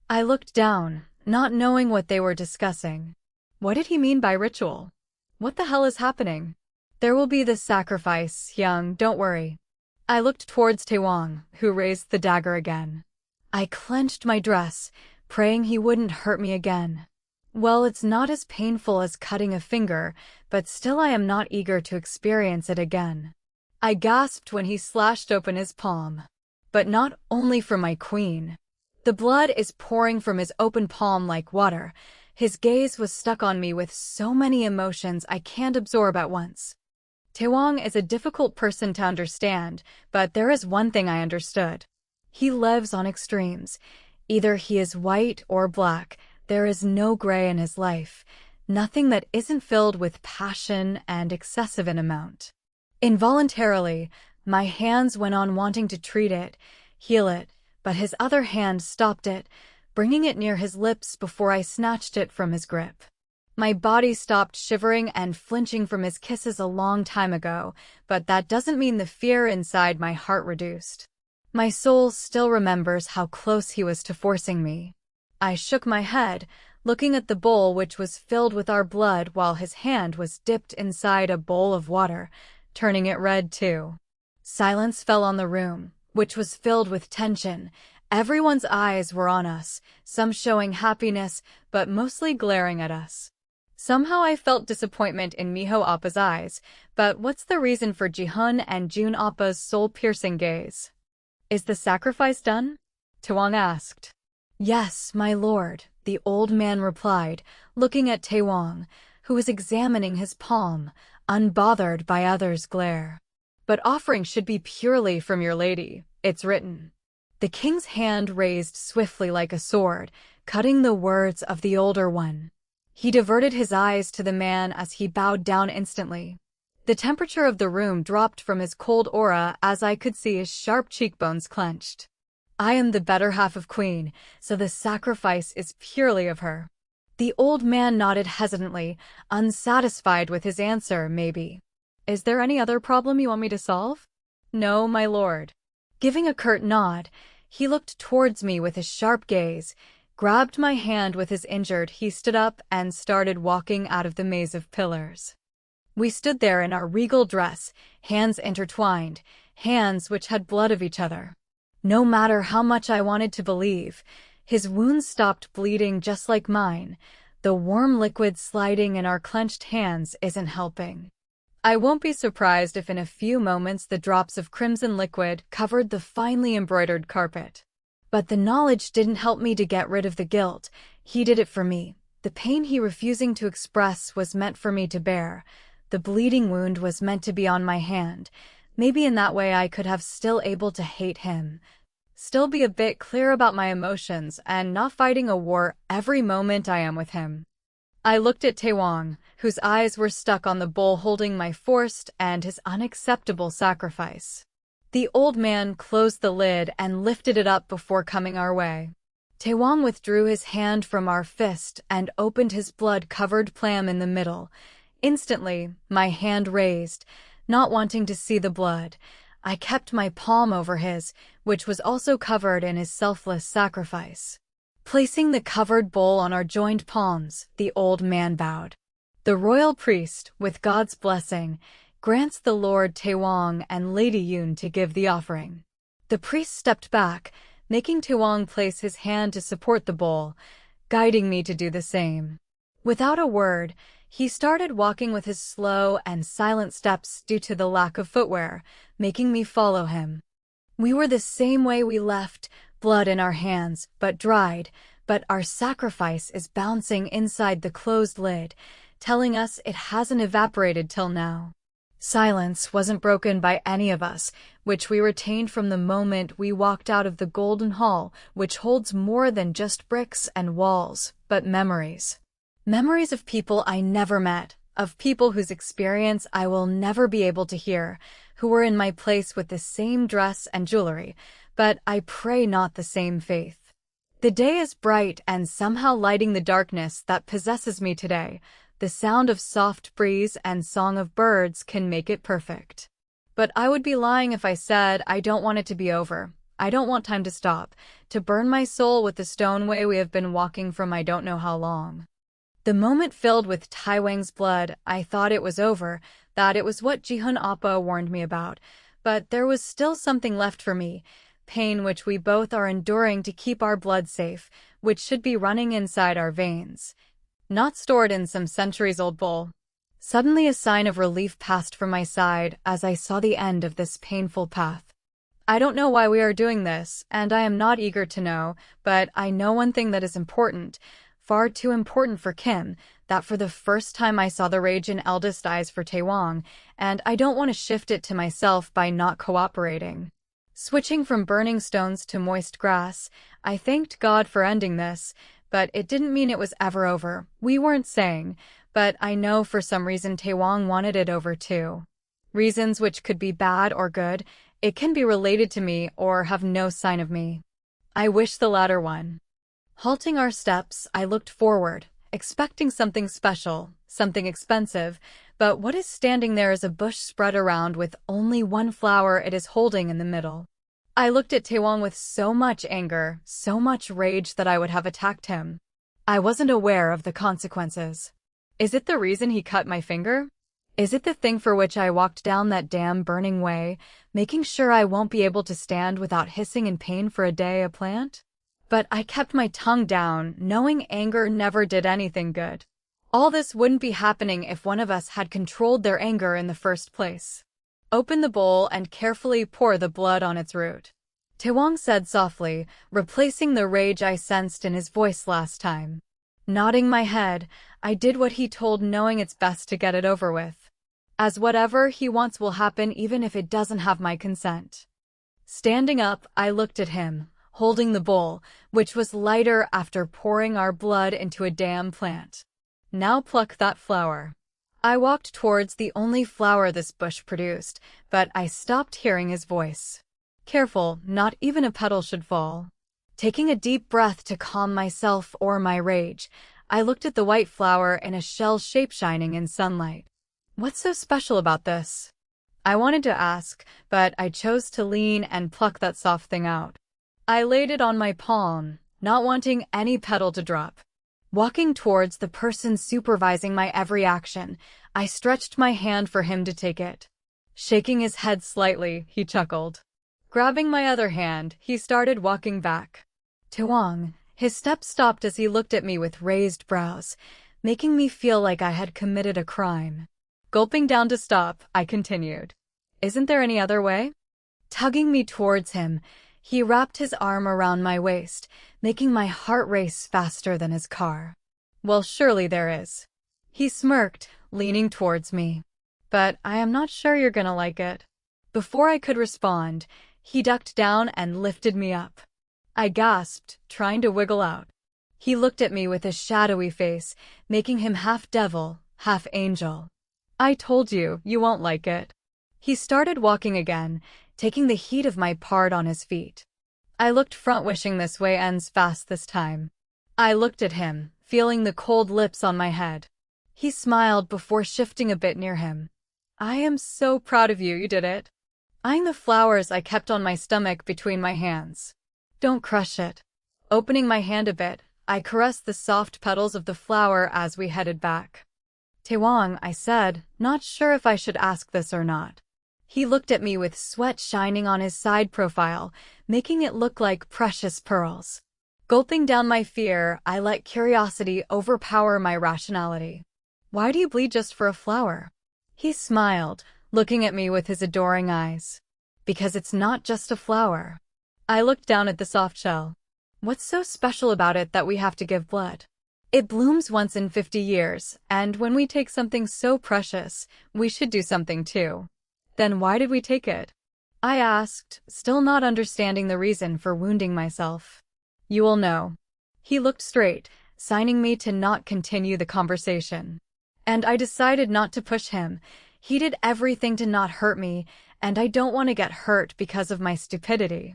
I looked down, not knowing what they were discussing. What did he mean by ritual? What the hell is happening? There will be the sacrifice, young, don't worry. I looked towards Taewang, who raised the dagger again. I clenched my dress, praying he wouldn't hurt me again. Well, it's not as painful as cutting a finger, but still I am not eager to experience it again. I gasped when he slashed open his palm. But not only for my queen. The blood is pouring from his open palm like water. His gaze was stuck on me with so many emotions I can't absorb at once. Taewang is a difficult person to understand, but there is one thing I understood. He lives on extremes. Either he is white or black. There is no gray in his life. Nothing that isn't filled with passion and excessive in amount. Involuntarily, my hands went on wanting to treat it, heal it, but his other hand stopped it, bringing it near his lips before I snatched it from his grip. My body stopped shivering and flinching from his kisses a long time ago, but that doesn't mean the fear inside my heart reduced. My soul still remembers how close he was to forcing me. I shook my head, looking at the bowl which was filled with our blood while his hand was dipped inside a bowl of water, turning it red too. Silence fell on the room, which was filled with tension. Everyone's eyes were on us, some showing happiness, but mostly glaring at us. Somehow I felt disappointment in Miho Appa's eyes, but what's the reason for Jihun and Jun Appa's soul-piercing gaze? Is the sacrifice done? Taewang asked. Yes, my lord, the old man replied, looking at Taewang, who was examining his palm, unbothered by others' glare. But offering should be purely from your lady, it's written. The king's hand raised swiftly like a sword, cutting the words of the older one. He diverted his eyes to the man as he bowed down instantly. The temperature of the room dropped from his cold aura as I could see his sharp cheekbones clenched. I am the better half of Queen, so the sacrifice is purely of her. The old man nodded hesitantly, unsatisfied with his answer, maybe. Is there any other problem you want me to solve? No, my lord. Giving a curt nod, he looked towards me with his sharp gaze, grabbed my hand with his injured, he stood up and started walking out of the maze of pillars. We stood there in our regal dress, hands intertwined, hands which had blood of each other. No matter how much I wanted to believe, his wounds stopped bleeding just like mine. The warm liquid sliding in our clenched hands isn't helping. I won't be surprised if in a few moments the drops of crimson liquid covered the finely embroidered carpet. But the knowledge didn't help me to get rid of the guilt. He did it for me. The pain he refusing to express was meant for me to bear. The bleeding wound was meant to be on my hand. Maybe in that way I could have still able to hate him. Still be a bit clear about my emotions and not fighting a war every moment I am with him. I looked at Taewang, whose eyes were stuck on the bowl holding my forced and his unacceptable sacrifice. The old man closed the lid and lifted it up before coming our way. Taewang withdrew his hand from our fist and opened his blood-covered palm in the middle. Instantly, my hand raised, not wanting to see the blood. I kept my palm over his, which was also covered in his selfless sacrifice. Placing the covered bowl on our joined palms, the old man bowed. The royal priest, with God's blessing, grants the Lord Taewang and Lady Yoon to give the offering. The priest stepped back, making Taewang place his hand to support the bowl, guiding me to do the same. Without a word, he started walking with his slow and silent steps due to the lack of footwear, making me follow him. We were the same way we left, blood in our hands, but dried, but our sacrifice is bouncing inside the closed lid, telling us it hasn't evaporated till now. Silence wasn't broken by any of us, which we retained from the moment we walked out of the Golden Hall, which holds more than just bricks and walls, but memories. Memories of people I never met, of people whose experience I will never be able to hear, who were in my place with the same dress and jewelry, but I pray not the same faith. The day is bright and somehow lighting the darkness that possesses me today. The sound of soft breeze and song of birds can make it perfect. But I would be lying if I said I don't want it to be over. I don't want time to stop, to burn my soul with the stone way we have been walking from I don't know how long. The moment filled with Taewang's blood, I thought it was over, that it was what Jihun Appa warned me about, but there was still something left for me, pain which we both are enduring to keep our blood safe, which should be running inside our veins, not stored in some centuries-old bowl. Suddenly a sign of relief passed from my side as I saw the end of this painful path. I don't know why we are doing this, and I am not eager to know, but I know one thing that is important, far too important for Kim, that for the first time I saw the rage in eldest eyes for Taewang, and I don't want to shift it to myself by not cooperating. Switching from burning stones to moist grass, I thanked God for ending this, but it didn't mean it was ever over. We weren't saying, but I know for some reason Taewang wanted it over too. Reasons which could be bad or good, it can be related to me or have no sign of me. I wish the latter one. Halting our steps, I looked forward, expecting something special, something expensive, but what is standing there is a bush spread around with only one flower it is holding in the middle. I looked at Taewang with so much anger, so much rage that I would have attacked him. I wasn't aware of the consequences. Is it the reason he cut my finger? Is it the thing for which I walked down that damn burning way, making sure I won't be able to stand without hissing in pain for a day a plant? But I kept my tongue down, knowing anger never did anything good. All this wouldn't be happening if one of us had controlled their anger in the first place. Open the bowl and carefully pour the blood on its root. Taewang said softly, replacing the rage I sensed in his voice last time. Nodding my head, I did what he told, knowing it's best to get it over with. As whatever he wants will happen even if it doesn't have my consent. Standing up, I looked at him, holding the bowl, which was lighter after pouring our blood into a damn plant. Now pluck that flower. I walked towards the only flower this bush produced, but I stopped hearing his voice. Careful, not even a petal should fall. Taking a deep breath to calm myself or my rage, I looked at the white flower in a shell shape shining in sunlight. What's so special about this? I wanted to ask, but I chose to lean and pluck that soft thing out. I laid it on my palm, not wanting any petal to drop. Walking towards the person supervising my every action, I stretched my hand for him to take it. Shaking his head slightly, he chuckled. Grabbing my other hand, he started walking back. Taewang, his steps stopped as he looked at me with raised brows, making me feel like I had committed a crime. Gulping down to stop, I continued. Isn't there any other way? Tugging me towards him, he wrapped his arm around my waist, making my heart race faster than his car. Well, surely there is. He smirked, leaning towards me. But I am not sure you're gonna like it. Before I could respond, he ducked down and lifted me up. I gasped, trying to wiggle out. He looked at me with a shadowy face, making him half devil, half angel. I told you, you won't like it. He started walking again, taking the heat of my part on his feet. I looked front, wishing this way ends fast this time. I looked at him, feeling the cold lips on my head. He smiled before shifting a bit near him. I am so proud of you, you did it. Eyeing the flowers I kept on my stomach between my hands. Don't crush it. Opening my hand a bit, I caressed the soft petals of the flower as we headed back. Taewang, I said, not sure if I should ask this or not. He looked at me with sweat shining on his side profile, making it look like precious pearls. Gulping down my fear, I let curiosity overpower my rationality. Why do you bleed just for a flower? He smiled, looking at me with his adoring eyes. Because it's not just a flower. I looked down at the soft shell. What's so special about it that we have to give blood? It blooms once in 50 years, and when we take something so precious, we should do something too. Then why did we take it? I asked, still not understanding the reason for wounding myself. You will know. He looked straight, signing me to not continue the conversation. And I decided not to push him. He did everything to not hurt me, and I don't want to get hurt because of my stupidity.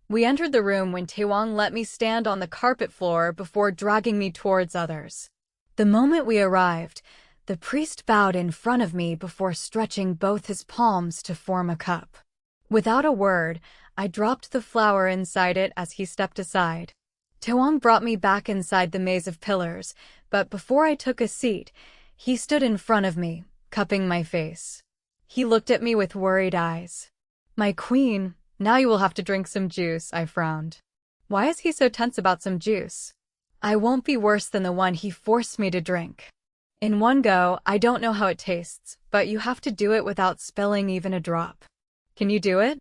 We entered the room when Taewang let me stand on the carpet floor before dragging me towards others. The moment we arrived, the priest bowed in front of me before stretching both his palms to form a cup. Without a word, I dropped the flower inside it as he stepped aside. Taewang brought me back inside the maze of pillars, but before I took a seat, he stood in front of me, cupping my face. He looked at me with worried eyes. My queen, now you will have to drink some juice, I frowned. Why is he so tense about some juice? I won't be worse than the one he forced me to drink. In one go, I don't know how it tastes, but you have to do it without spilling even a drop. Can you do it?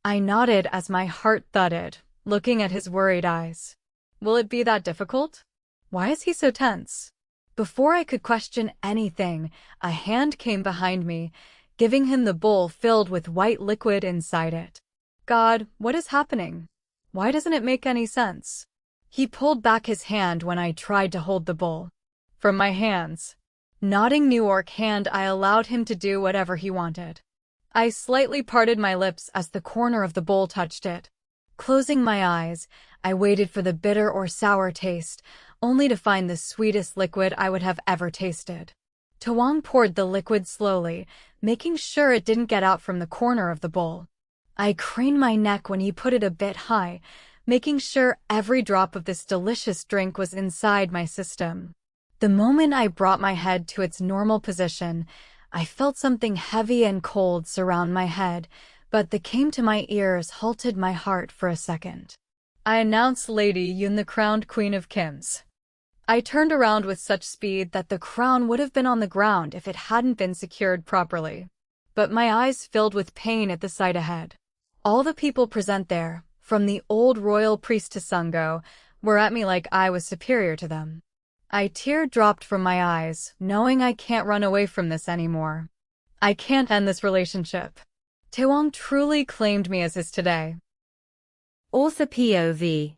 I nodded as my heart thudded, looking at his worried eyes. Will it be that difficult? Why is he so tense? Before I could question anything, a hand came behind me, giving him the bowl filled with white liquid inside it. God, what is happening? Why doesn't it make any sense? He pulled back his hand when I tried to hold the bowl. From my hands. Nodding New York hand, I allowed him to do whatever he wanted. I slightly parted my lips as the corner of the bowl touched it. Closing my eyes, I waited for the bitter or sour taste, only to find the sweetest liquid I would have ever tasted. Taewang poured the liquid slowly, making sure it didn't get out from the corner of the bowl. I craned my neck when he put it a bit high, making sure every drop of this delicious drink was inside my system. The moment I brought my head to its normal position, I felt something heavy and cold surround my head, but that came to my ears halted my heart for a second. I announced Lady Yoon, the crowned Queen of Kims. I turned around with such speed that the crown would have been on the ground if it hadn't been secured properly. But my eyes filled with pain at the sight ahead. All the people present there, from the old royal priest to Sungo, were at me like I was superior to them. A tear dropped from my eyes, knowing I can't run away from this anymore. I can't end this relationship. Taewang truly claimed me as his today. Author POV.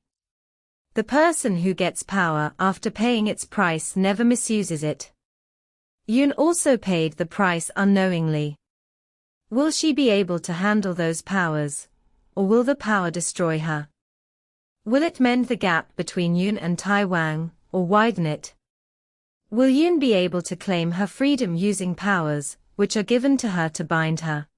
The person who gets power after paying its price never misuses it. Yoon also paid the price unknowingly. Will she be able to handle those powers, or will the power destroy her? Will it mend the gap between Yoon and Taewang, or widen it? Will Yoon be able to claim her freedom using powers, which are given to her to bind her?